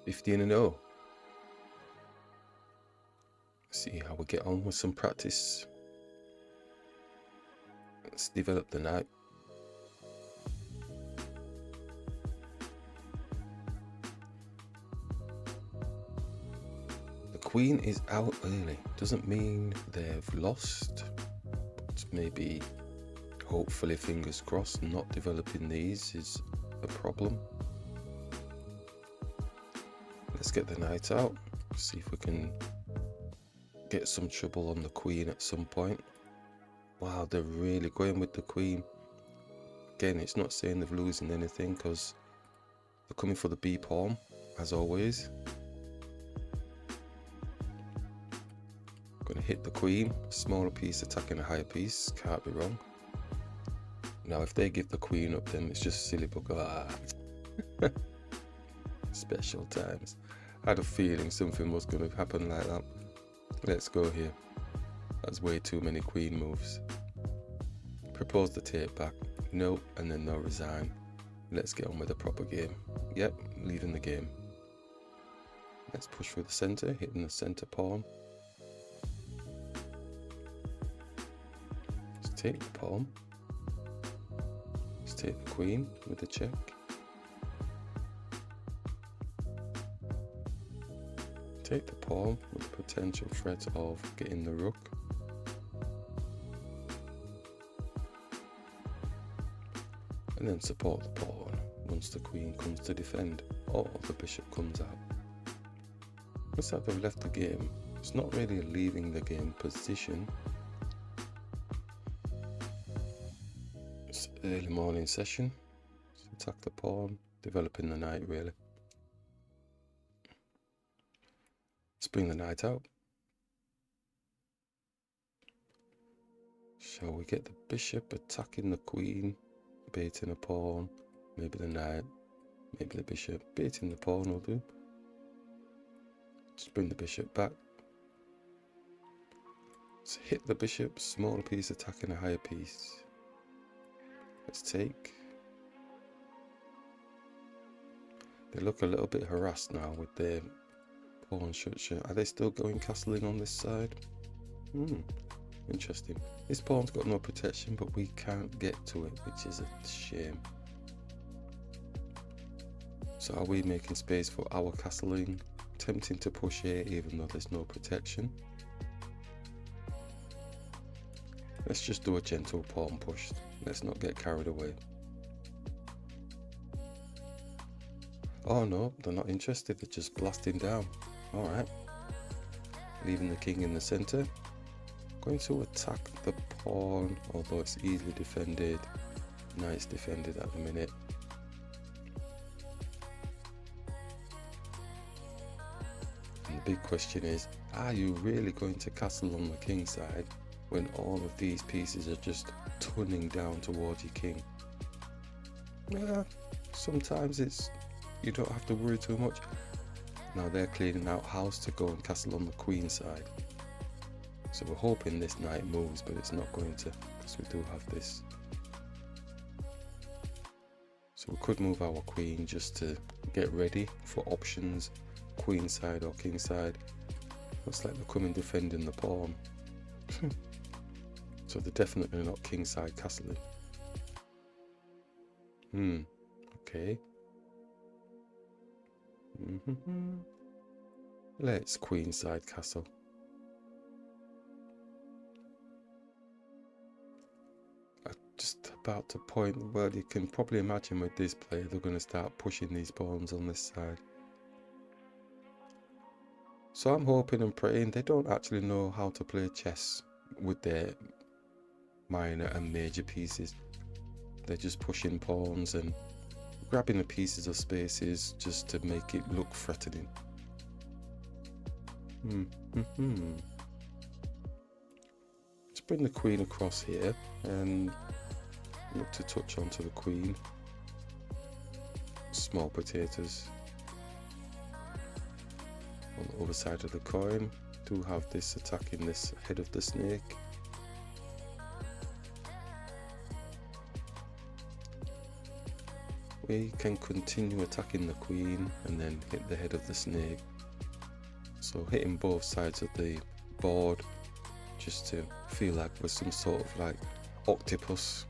15-0. See how we get on with some practice. Let's develop the knight. The queen is out early. Doesn't mean they've lost. But maybe, hopefully, fingers crossed, not developing these is a problem. Let's get the knight out. See if we can get some trouble on the queen at some point. Wow, they're really going with the queen. Again, it's not saying they're losing anything because they're coming for the B pawn, as always. Going to hit the queen. Smaller piece attacking a higher piece. Can't be wrong. Now, if they give the queen up, then it's just silly bugger. Special times. I had a feeling something was going to happen like that. Let's go here. That's way too many queen moves. Propose the take back. No, and then no resign. Let's get on with the proper game. Yep, leaving the game. Let's push through the center, hitting the center pawn. Let's take the pawn. Let's take the queen with the check. Take the pawn with the potential threat of getting the rook. And then support the pawn once the queen comes to defend or the bishop comes out. Looks like they've left the game. It's not really leaving the game position. It's early morning session. Let's attack the pawn, developing the knight really. Let's bring the knight out. Shall we get the bishop attacking the queen, baiting a pawn, maybe the knight, maybe the bishop, baiting the pawn will do. Just bring the bishop back. Let's hit the bishop, smaller piece attacking a higher piece. Let's take. They look a little bit harassed now with their pawn structure. Are they still going castling on this side? Interesting. This pawn's got no protection, but we can't get to it, which is a shame. So are we making space for our castling? Tempting to push here even though there's no protection. Let's just do a gentle pawn push. Let's not get carried away. Oh no, they're not interested. They're just blasting down. Alright. Leaving the king in the center. Going to attack the pawn, although it's easily defended. Knight's defended at the minute. And the big question is, are you really going to castle on the king side when all of these pieces are just turning down towards your king? Yeah, sometimes you don't have to worry too much. Now they're clearing out house to go and castle on the queen side. So we're hoping this knight moves, but it's not going to, because we do have this. So we could move our queen just to get ready for options, queen side or king side. Looks like they're coming defending the pawn. So they're definitely not king side castling. Okay. Let's queen side castle. Just about to point, well, you can probably imagine with this play they're going to start pushing these pawns on this side. So I'm hoping and praying they don't actually know how to play chess with their minor and major pieces. They're just pushing pawns and grabbing the pieces of spaces just to make it look threatening. Let's bring the queen across here and look to touch onto the queen. Small potatoes. On the other side of the coin, do have this attacking this head of the snake. we can continue attacking the queen and then hit the head of the snake. So hitting both sides of the board just to feel like we're some sort of like octopus.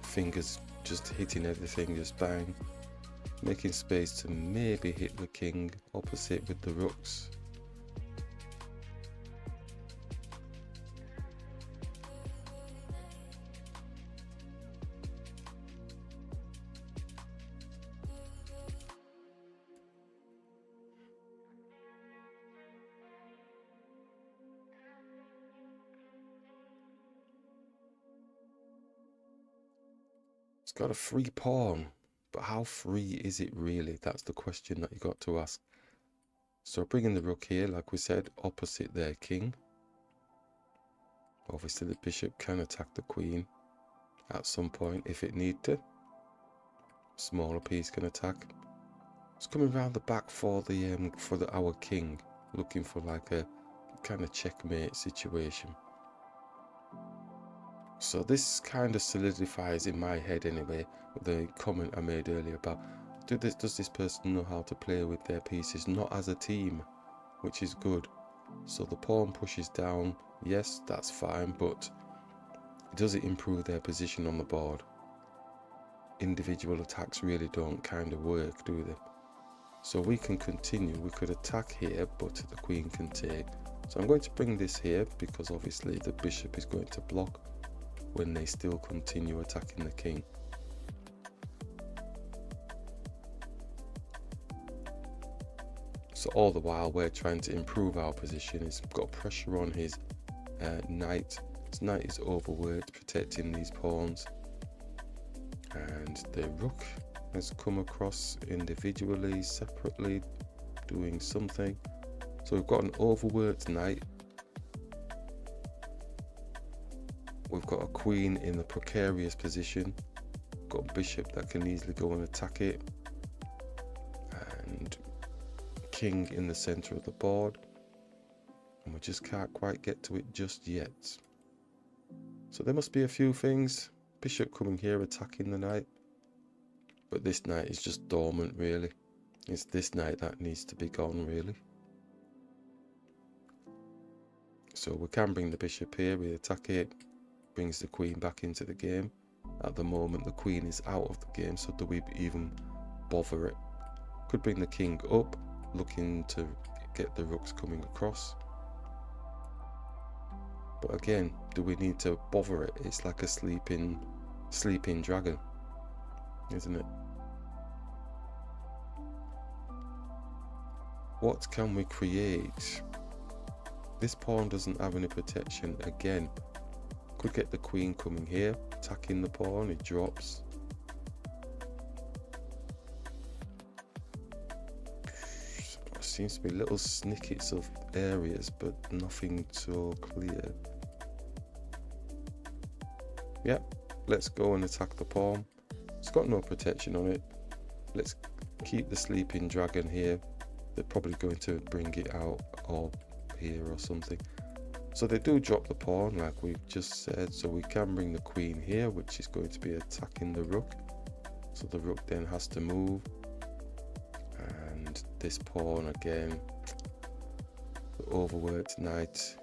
Fingers just hitting everything, just bang. Making space to maybe hit the king opposite with the rooks. It's got a free pawn, but how free is it really? That's the question that you got to ask. So bringing the rook here, like we said, opposite their king. Obviously the bishop can attack the queen at some point if it need to. Smaller piece can attack. It's coming around the back for our king, looking for like a kind of checkmate situation. So this kind of solidifies in my head anyway, the comment I made earlier about does this person know how to play with their pieces, not as a team, which is good. So the pawn pushes down, yes, that's fine, but does it improve their position on the board? Individual attacks really don't kind of work, do they? So we can continue, we could attack here, but the queen can take. So I'm going to bring this here because obviously the bishop is going to block when they still continue attacking the king. So all the while we're trying to improve our position. He's got pressure on his knight. His knight is overworked protecting these pawns, and the rook has come across individually, separately, doing something. So we've got an overworked knight. We've got a queen in the precarious position. Got a bishop that can easily go and attack it. And king in the center of the board. And we just can't quite get to it just yet. So there must be a few things. Bishop coming here attacking the knight. But this knight is just dormant really. It's this knight that needs to be gone really. So we can bring the bishop here, we attack it. Brings the queen back into the game. At the moment the queen is out of the game, so do we even bother it? Could bring the king up, looking to get the rooks coming across. But again, do we need to bother it? It's like a sleeping dragon, isn't it? What can we create? This pawn doesn't have any protection again. Could get the queen coming here, attacking the pawn, it drops. Seems to be little snippets of areas, but nothing so clear. Yep, let's go and attack the pawn. It's got no protection on it. Let's keep the sleeping dragon here. They're probably going to bring it out or here or something. So they do drop the pawn like we've just said, so we can bring the queen here, which is going to be attacking the rook. So the rook then has to move. And this pawn again, the overworked knight,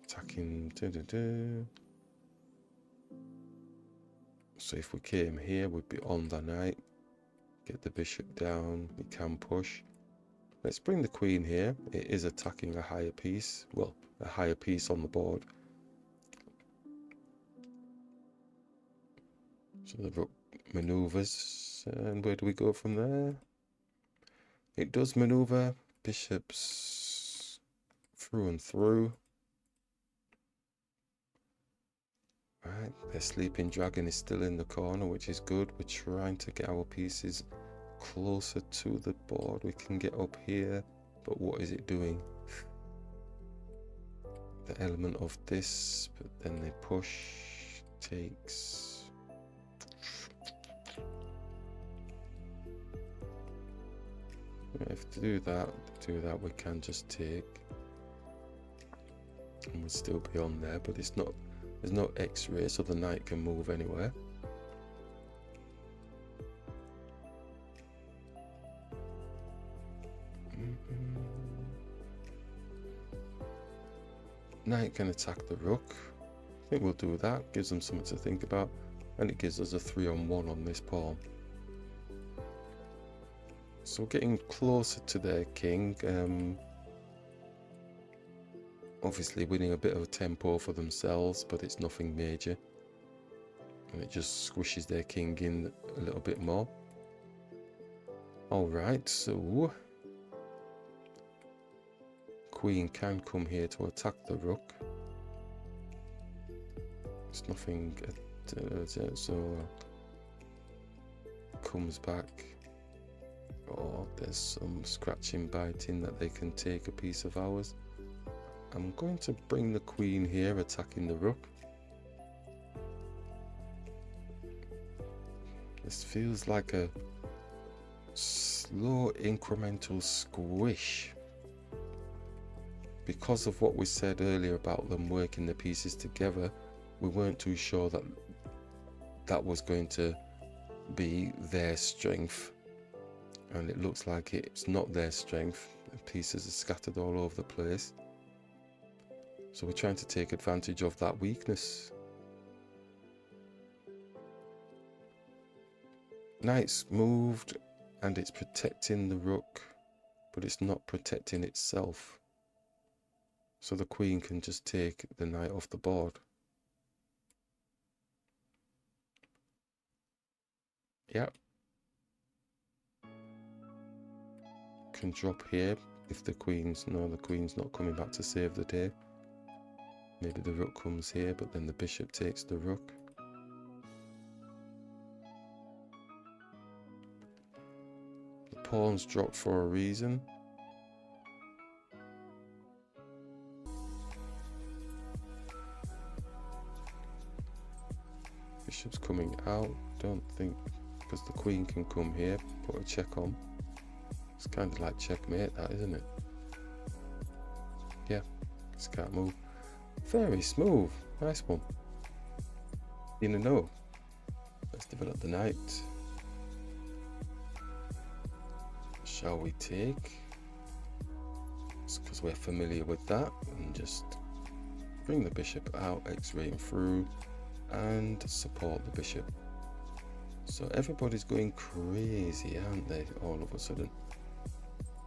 attacking. So if we came here, we'd be on the knight, get the bishop down, we can push. Let's bring the queen here. It is attacking a higher piece. Well, a higher piece on the board. So the rook maneuvers. And where do we go from there? It does maneuver. Bishops through and through. Right, their sleeping dragon is still in the corner, which is good. We're trying to get our pieces closer to the board. We can get up here, but what is it doing? The element of this, but then they push, takes. If to do that, we can just take, and we'll still be on there, but it's not There's no x-ray, so the knight can move anywhere. Knight can attack the rook. I think we'll do that. Gives them something to think about, and it gives us a 3-on-1 on this pawn. So getting closer to their king. Obviously winning a bit of a tempo for themselves, but it's nothing major. And it just squishes their king in a little bit more. Alright, so queen can come here to attack the rook. It's nothing, so comes back. Oh, there's some scratching, biting that they can take a piece of ours. I'm going to bring the queen here, attacking the rook. This feels like a slow incremental squish. Because of what we said earlier about them working the pieces together, we weren't too sure that that was going to be their strength. And it looks like it's not their strength. The pieces are scattered all over the place. So we're trying to take advantage of that weakness. Knight's moved and it's protecting the rook, but it's not protecting itself. So the queen can just take the knight off the board. Yep. Can drop here if the queen's not coming back to save the day. Maybe the rook comes here, but then the bishop takes the rook. The pawn's dropped for a reason. Bishop's coming out. Don't think, because the queen can come here, put a check on. It's kind of like checkmate, that, isn't it? Yeah, just can't move. Very smooth. Nice one. You know. Let's develop the knight. Shall we take? It's because we're familiar with that. And just bring the bishop out, x-raying through, and support the bishop. So everybody's going crazy, aren't they, all of a sudden?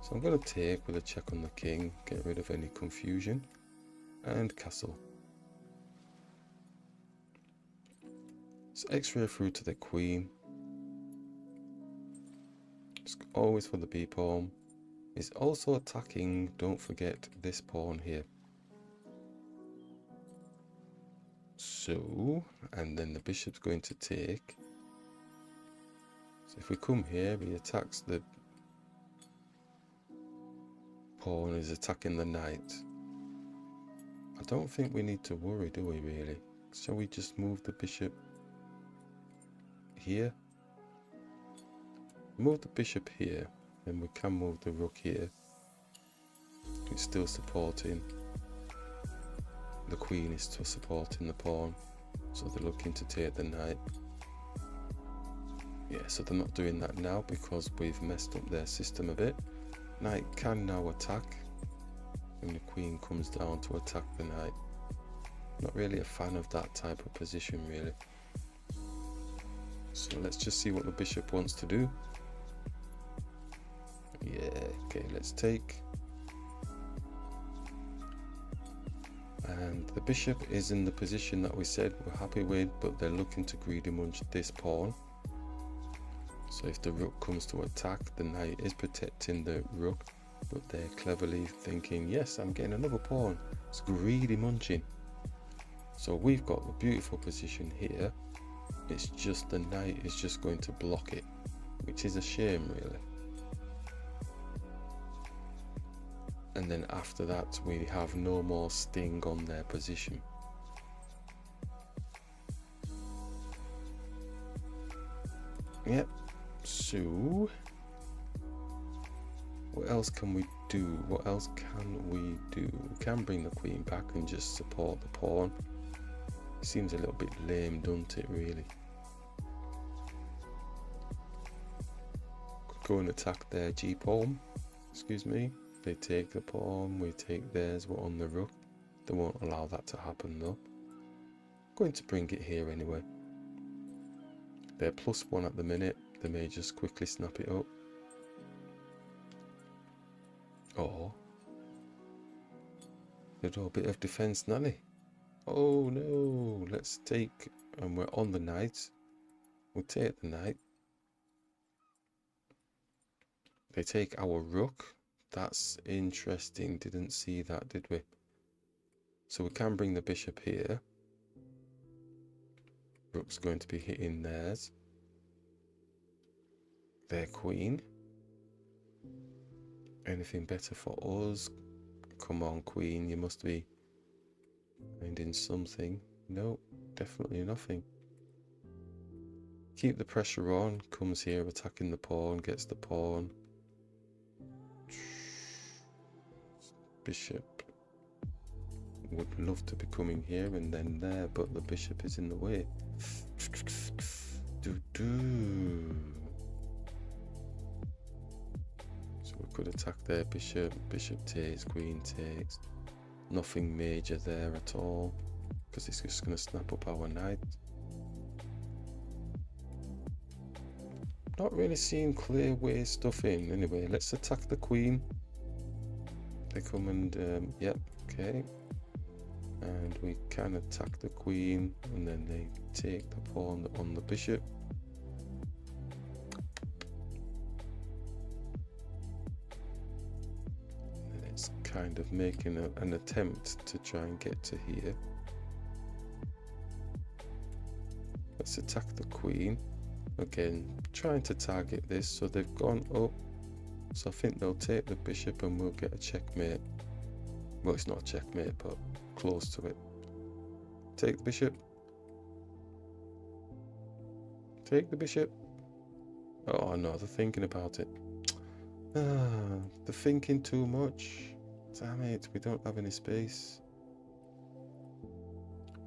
So I'm going to take with a check on the king, get rid of any confusion, and castle. So x-ray through to the queen. It's always for the b pawn. It's also attacking, don't forget, this pawn here. So, and then the bishop's going to take. So if we come here, he attacks the pawn, is attacking the knight. I don't think we need to worry, do we really? Shall we just move the bishop here? Move the bishop here, and we can move the rook here. It's still supporting. The queen is still supporting the pawn, so they're looking to take the knight. Yeah, so they're not doing that now because we've messed up their system a bit. Knight can now attack, and the queen comes down to attack the knight. Not really a fan of that type of position, really. So let's just see what the bishop wants to do. Yeah, okay, let's take. And the bishop is in the position that we said we're happy with, but they're looking to greedy munch this pawn. So if the rook comes to attack, the knight is protecting the rook, but they're cleverly thinking, yes, I'm getting another pawn. It's greedy munching. So we've got a beautiful position here. It's just the knight is just going to block it, which is a shame, really. And then after that, we have no more sting on their position. Yep. So what else can we do? What else can we do? We can bring the queen back and just support the pawn. Seems a little bit lame, doesn't it, really? Could go and attack their G pawn. Excuse me. They take the pawn, we take theirs, we're on the rook. They won't allow that to happen though. Going to bring it here anyway. They're +1 at the minute. They may just quickly snap it up. Oh. Little bit of defense, nanny. Oh no, let's take, and we're on the knight. We'll take the knight. They take our rook. That's interesting. Didn't see that, did we? So we can bring the bishop here. Rook's going to be hitting theirs. Their queen. Anything better for us? Come on, queen, you must be finding something. No, definitely nothing. Keep the pressure on. Comes here, attacking the pawn, gets the pawn. Bishop would love to be coming here and then there, but the bishop is in the way. So we could attack their bishop. Bishop takes, queen takes. Nothing major there at all, because it's just going to snap up our knight. Not really seeing clear ways stuff in. Anyway, let's attack the queen. They come and, yep, okay. And we can attack the queen, and then they take the pawn on the bishop. And it's kind of making an attempt to try and get to here. Let's attack the queen. Again, trying to target this, so they've gone up. So I think they'll take the bishop and we'll get a checkmate. Well, it's not a checkmate, but close to it. Take the bishop. Take the bishop. Oh no, they're thinking about it. They're thinking too much. Damn it, we don't have any space.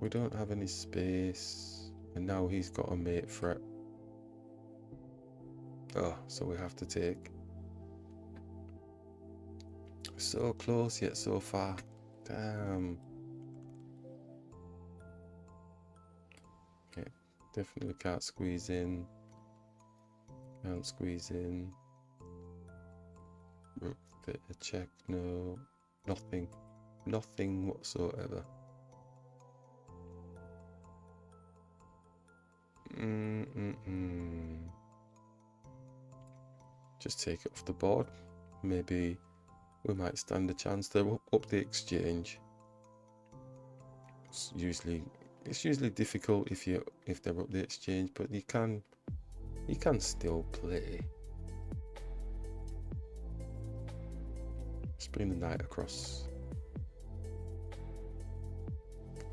We don't have any space. And now he's got a mate threat. Oh, so we have to take. So close yet so far. Damn. Okay, definitely can't squeeze in. Can't squeeze in. Rook, bit of check, no. Nothing. Nothing whatsoever. Just take it off the board. Maybe we might stand a chance. They're up the exchange. It's usually difficult if they're up the exchange, but you can still play. Let's bring the knight across,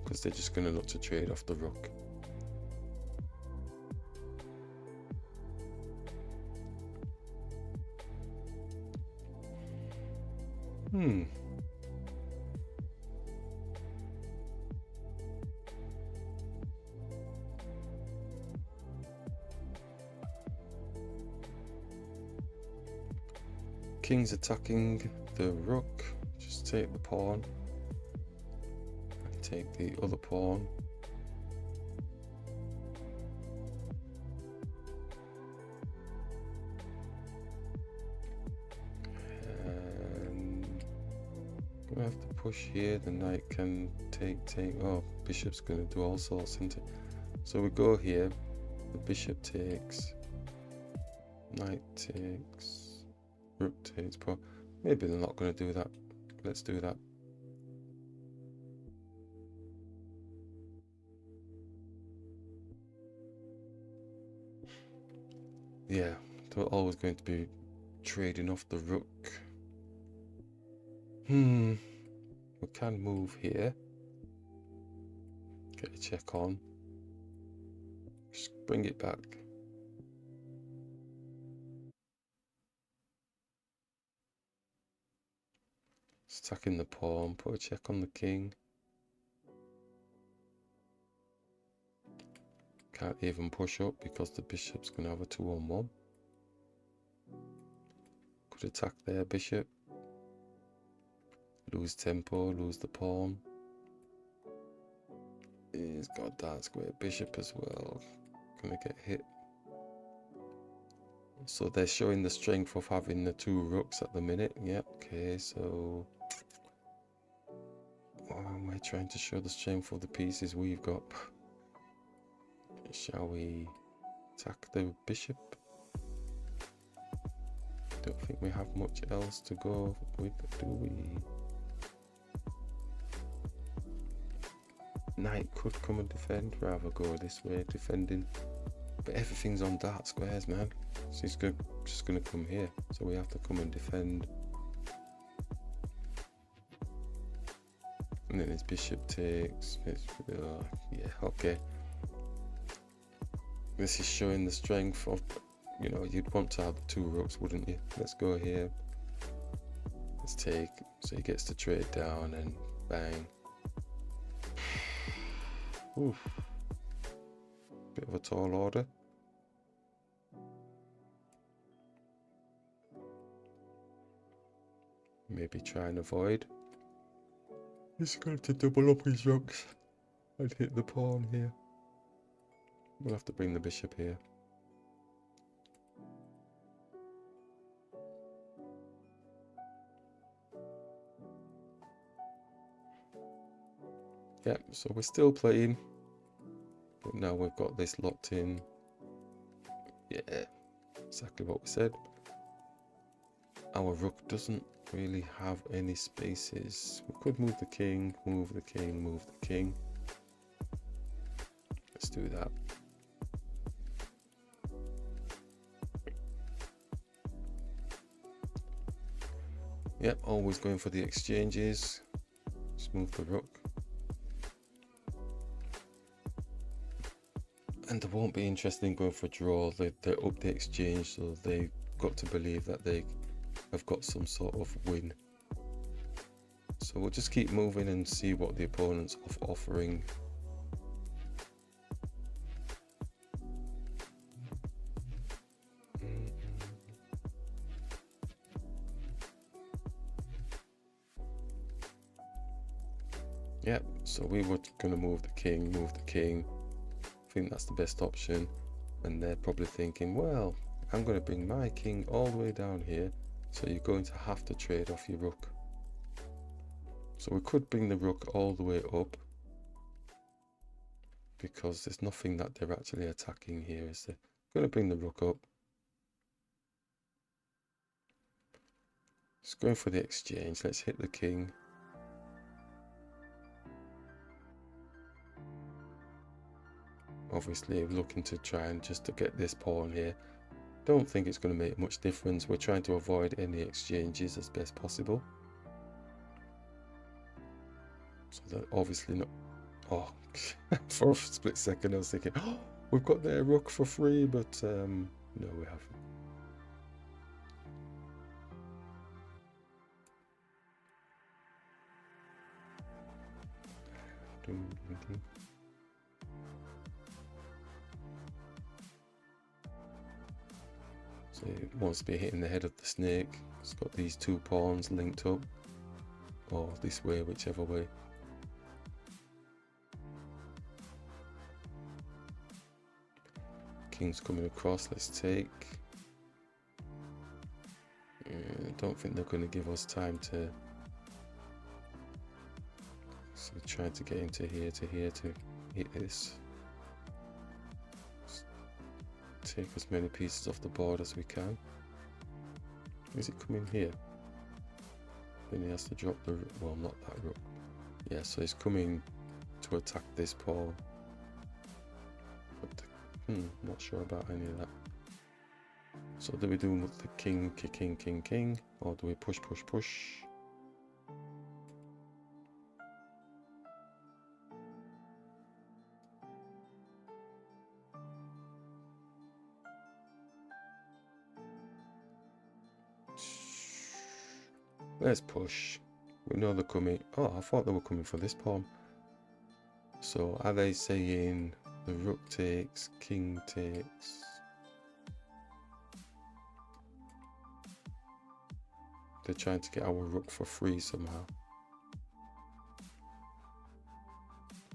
because they're just going to look to trade off the rook. King's attacking the rook. Just take the pawn. Take the other pawn. And gonna have to push here. The knight can take. Oh, bishop's gonna do all sorts into. So we go here. The bishop takes. Knight takes. Rook takes pawn. Maybe they're not going to do that. Let's do that. Yeah, they're always going to be trading off the rook. We can move here. Get a check on. Just bring it back. Attacking the pawn, put a check on the king. Can't even push up because the bishop's going to have a 2-on-1. Could attack their bishop. Lose tempo, lose the pawn. He's got that square bishop as well. Gonna get hit. So they're showing the strength of having the 2 rooks at the minute. Yep, okay, so we're trying to show the strength of the pieces we've got. Shall we attack the bishop? Don't think we have much else to go with, do we? Knight could come and defend, rather go this way defending, but everything's on dark squares, man. So he's just gonna come here, so we have to come and defend. And then his bishop takes. Yeah, okay. This is showing the strength of, you know, you'd want to have the 2 rooks, wouldn't you? Let's go here. Let's take, so he gets to trade down and bang. Oof. Bit of a tall order. Maybe try and avoid. He's going to double up his rooks and hit the pawn here. We'll have to bring the bishop here. Yeah, so we're still playing, but now we've got this locked in. Yeah, exactly what we said. Our rook doesn't really have any spaces. We could move the king, move the king, move the king. Let's do that. Yep, always going for the exchanges. Just move the rook. And they won't be interested in going for a draw. They're up the exchange, so they've got to believe that they have got some sort of win. So we'll just keep moving and see what the opponent's offering. Yep, so we were going to move the king, I think that's the best option. And they're probably thinking, well, I'm going to bring my king all the way down here, so you're going to have to trade off your rook. So we could bring the rook all the way up, because there's nothing that they're actually attacking here, is there? Going to bring the rook up. Just going for the exchange. Let's hit the king. Obviously looking to try and just to get this pawn here. Don't think it's going to make much difference. We're trying to avoid any exchanges as best possible. So that obviously not. Oh, for a split second I was thinking, oh, we've got their rook for free, but no, we haven't. So it wants to be hitting the head of the snake. It's got these 2 pawns linked up, or this way, whichever way. King's coming across. Let's take. I don't think they're going to give us time to. So trying to get into here to hit this. Take as many pieces off the board as we can. Is it coming here? Then he has to drop the, well, not that rook. Yeah, so he's coming to attack this pawn. But not sure about any of that. So do we do with the king, king, or do we push? Let's push. We know they're coming. Oh, I thought they were coming for this pawn. So are they saying the rook takes, king takes. They're trying to get our rook for free somehow.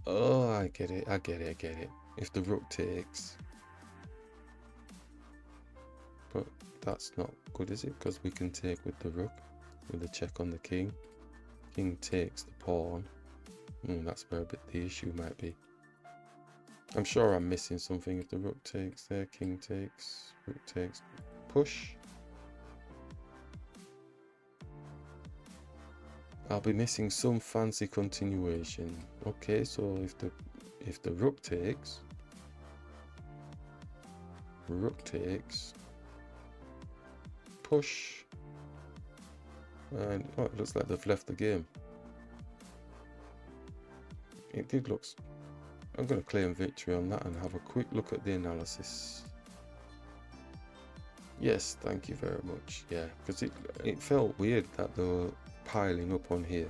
Oh, I get it, I get it, I get it. If the rook takes. But that's not good, is it? Because we can take with the rook, with a check on the king. King takes the pawn. That's where a bit the issue might be. I'm sure I'm missing something. If the rook takes there, king takes, rook takes, push. I'll be missing some fancy continuation. Okay, so if the rook takes, push, and oh, it looks like they've left the game. It did look. I'm going to claim victory on that and have a quick look at the analysis. Yes, thank you very much. Yeah, because it felt weird that they were piling up on here.